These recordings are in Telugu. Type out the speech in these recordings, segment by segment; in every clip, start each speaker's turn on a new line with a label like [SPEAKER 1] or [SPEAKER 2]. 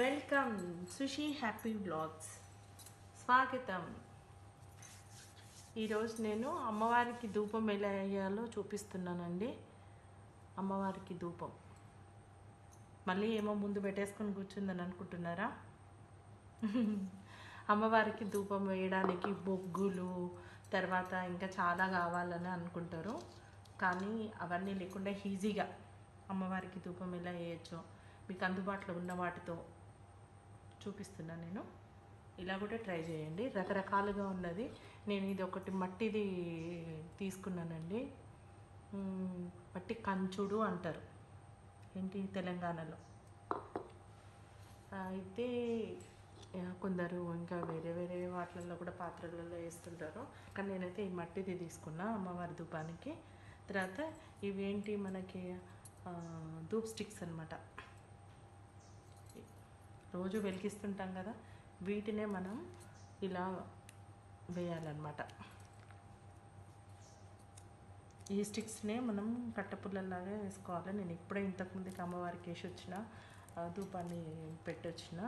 [SPEAKER 1] వెల్కమ్ సుషి హ్యాపీ బ్లాగ్స్ స్వాగతం. ఈరోజు నేను అమ్మవారికి ధూపం ఎలా వేయాలో చూపిస్తున్నానండి. అమ్మవారికి ధూపం మళ్ళీ ఏమో ముందు పెట్టేసుకొని కూర్చుందని అనుకుంటున్నారా? అమ్మవారికి ధూపం వేయడానికి బొగ్గులు తర్వాత ఇంకా చాలా కావాలని అనుకుంటారు. కానీ అవన్నీ లేకుండా ఈజీగా అమ్మవారికి ధూపం ఎలా వేయచ్చో మీకు అందుబాటులో ఉన్న వాటితో చూపిస్తున్నాను నేను. ఇలా కూడా ట్రై చేయండి. రకరకాలుగా ఉన్నది. నేను ఇది ఒకటి మట్టిది తీసుకున్నానండి. మట్టి కంచుడు అంటారు ఏంటి తెలంగాణలో. అయితే కొందరు ఇంకా వేరే వేరే వాటిలలో కూడా పాత్రలలో వేస్తుంటారు. కానీ నేనైతే ఈ మట్టిది తీసుకున్నా అమ్మవారి ధూపానికి. తర్వాత ఇవేంటి మనకి ధూప్ స్టిక్స్ అనమాట. రోజు వెలిగిస్తుంటాం కదా, వీటినే మనం ఇలా వేయాలన్నమాట. ఈ స్టిక్స్నే మనం కట్టపుల్లలాగా వేసుకోవాలి. నేను ఇప్పుడే ఇంతకుముందుకి అమ్మవారికి వేసి వచ్చిన ధూపాన్ని పెట్టొచ్చిన,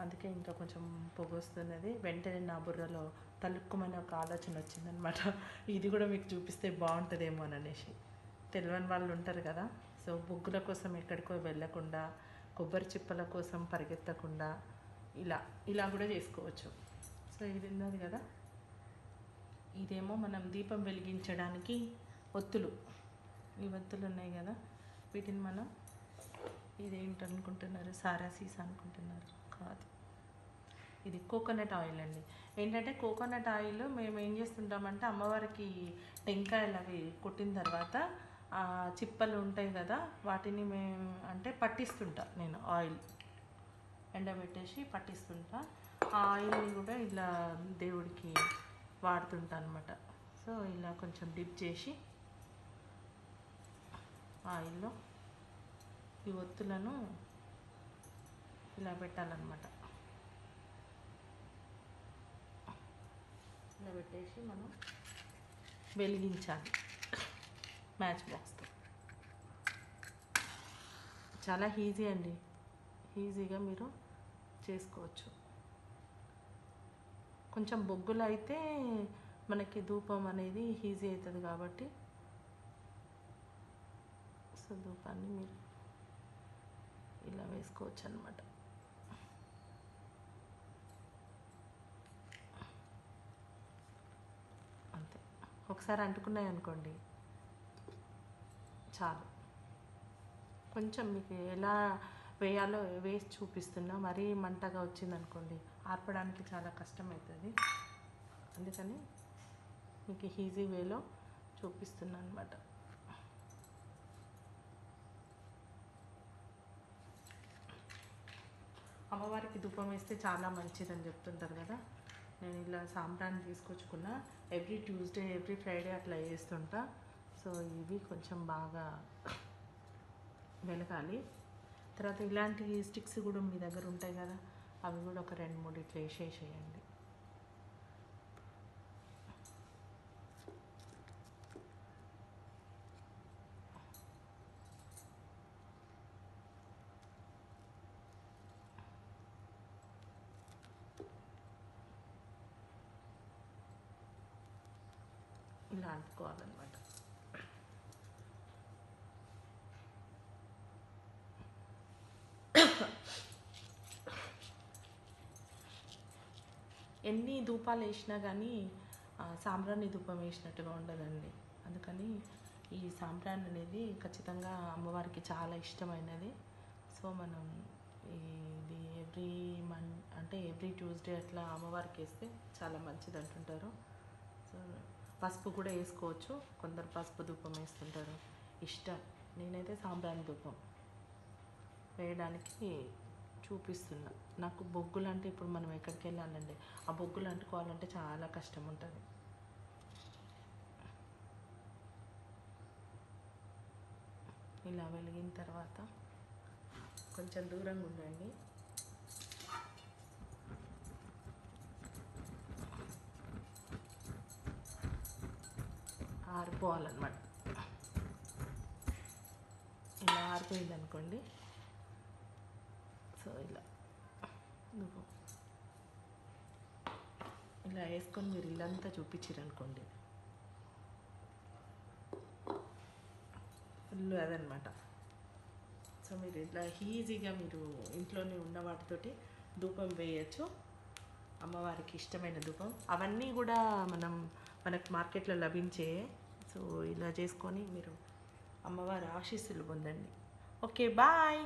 [SPEAKER 1] అందుకే ఇంకా కొంచెం పొగొస్తున్నది. వెంటనే నా బుర్రలో తలుక్కుమని ఒక ఆలోచన వచ్చిందనమాట. ఇది కూడా మీకు చూపిస్తే బాగుంటుందేమో అని అనేసి. తెలియని వాళ్ళు ఉంటారు కదా, సో బొగ్గుల కోసం ఎక్కడికో వెళ్ళకుండా, కొబ్బరి చిప్పల కోసం పరిగెత్తకుండా ఇలా కూడా చేసుకోవచ్చు. సో ఇది ఉన్నది కదా, ఇదేమో మనం దీపం వెలిగించడానికి ఒత్తులు. ఈ ఒత్తులు ఉన్నాయి కదా, వీటిని మనం ఇదేంటనుకుంటున్నారు? సారా సీసా అనుకుంటున్నారు? కాదు, ఇది కోకోనట్ ఆయిల్ అండి. ఏంటంటే కోకోనట్ ఆయిల్ మేము ఏం చేస్తుంటామంటే అమ్మవారికి టెంకాయలు అవి కొట్టిన తర్వాత చిప్పలు ఉంటాయి కదా, వాటిని మేము అంటే పట్టిస్తుంటా నేను. ఆయిల్ ఎండబెట్టేసి పట్టిస్తుంటా. ఆ ఆయిల్ని కూడా ఇలా దేవుడికి వాడుతుంటా అనమాట. సో ఇలా కొంచెం డిప్ చేసి ఆయిల్లో ఈ ఒత్తులను ఇలా పెట్టాలన్నమాట. ఇలా పెట్టేసి మనం వెలిగించాలి మ్యాచ్ బాక్స్తో. చాలా ఈజీ అండి, ఈజీగా మీరు చేసుకోవచ్చు. కొంచెం బొగ్గులు అయితే మనకి ధూపం అనేది ఈజీ అవుతుంది కాబట్టి, సో ధూపాన్ని మీరు ఇలా వేసుకోవచ్చు అన్నమాట. అంతే, ఒకసారి అంటుకున్నాయి అనుకోండి చాలు. కొంచెం మీకు ఎలా వేయాలో వేసి చూపిస్తున్నా. మరీ మంటగా వచ్చిందనుకోండి ఆర్పడానికి చాలా కష్టమవుతుంది. అందుకని మీకు ఈజీ వేలో చూపిస్తున్నా అనమాట. అమ్మవారికి ధూపం వేస్తే చాలా మంచిదని చెప్తుంటారు కదా. నేను ఇలా సాంబ్రాన్ని తీసుకొచ్చుకున్నా. ఎవ్రీ ట్యూస్డే ఎవ్రీ ఫ్రైడే అట్లా వేస్తుంటా. సో ఇవి కొంచెం బాగా వెలగాలి. తర్వాత ఇలాంటి స్టిక్స్ కూడా మీ దగ్గర ఉంటాయి కదా, అవి కూడా ఒక 2-3 ఇట్లా వేసేసేయండి. ఇలా అంటుకోవాలన్నమాట. ఎన్ని ధూపాలు వేసినా కానీ సాంబ్రాణి ధూపం వేసినట్టుగా ఉండదండి. అందుకని ఈ సాంబ్రాణి అనేది ఖచ్చితంగా అమ్మవారికి చాలా ఇష్టమైనది. సో మనం ఇది ఎవ్రీ ట్యూస్డే అట్లా అమ్మవారికి వేస్తే చాలా మంచిది అంటుంటారు. సో పసుపు కూడా వేసుకోవచ్చు. కొందరు పసుపు ధూపం వేస్తుంటారు, ఇష్టం. నేనైతే సాంబ్రాణి ధూపం వేయడానికి చూపిస్తున్నా. నాకు బొగ్గులు అంటే ఇప్పుడు మనం ఎక్కడికి వెళ్ళాలండి, ఆ బొగ్గులు అంటుకోవాలంటే చాలా కష్టం ఉంటుంది. ఇలా వెలిగిన తర్వాత కొంచెం దూరంగా ఉండండి. ఆరిపోవాలన్నమాట. ఇలా ఆరిపోయింది అనుకోండి, సో ఇలా ధూపం ఇలా వేసుకొని మీరు ఇల్లంతా చూపించారనుకోండి, ఫుల్ అదనమాట. సో మీరు ఇట్లా ఈజీగా మీరు ఇంట్లోనే ఉన్న వాటితోటి ధూపం వేయచ్చు, అమ్మవారికి ఇష్టమైన ధూపం. అవన్నీ కూడా మనకు మార్కెట్లో లభించే. సో ఇలా చేసుకొని మీరు అమ్మవారి ఆశీస్సులు పొందండి. Okay, bye.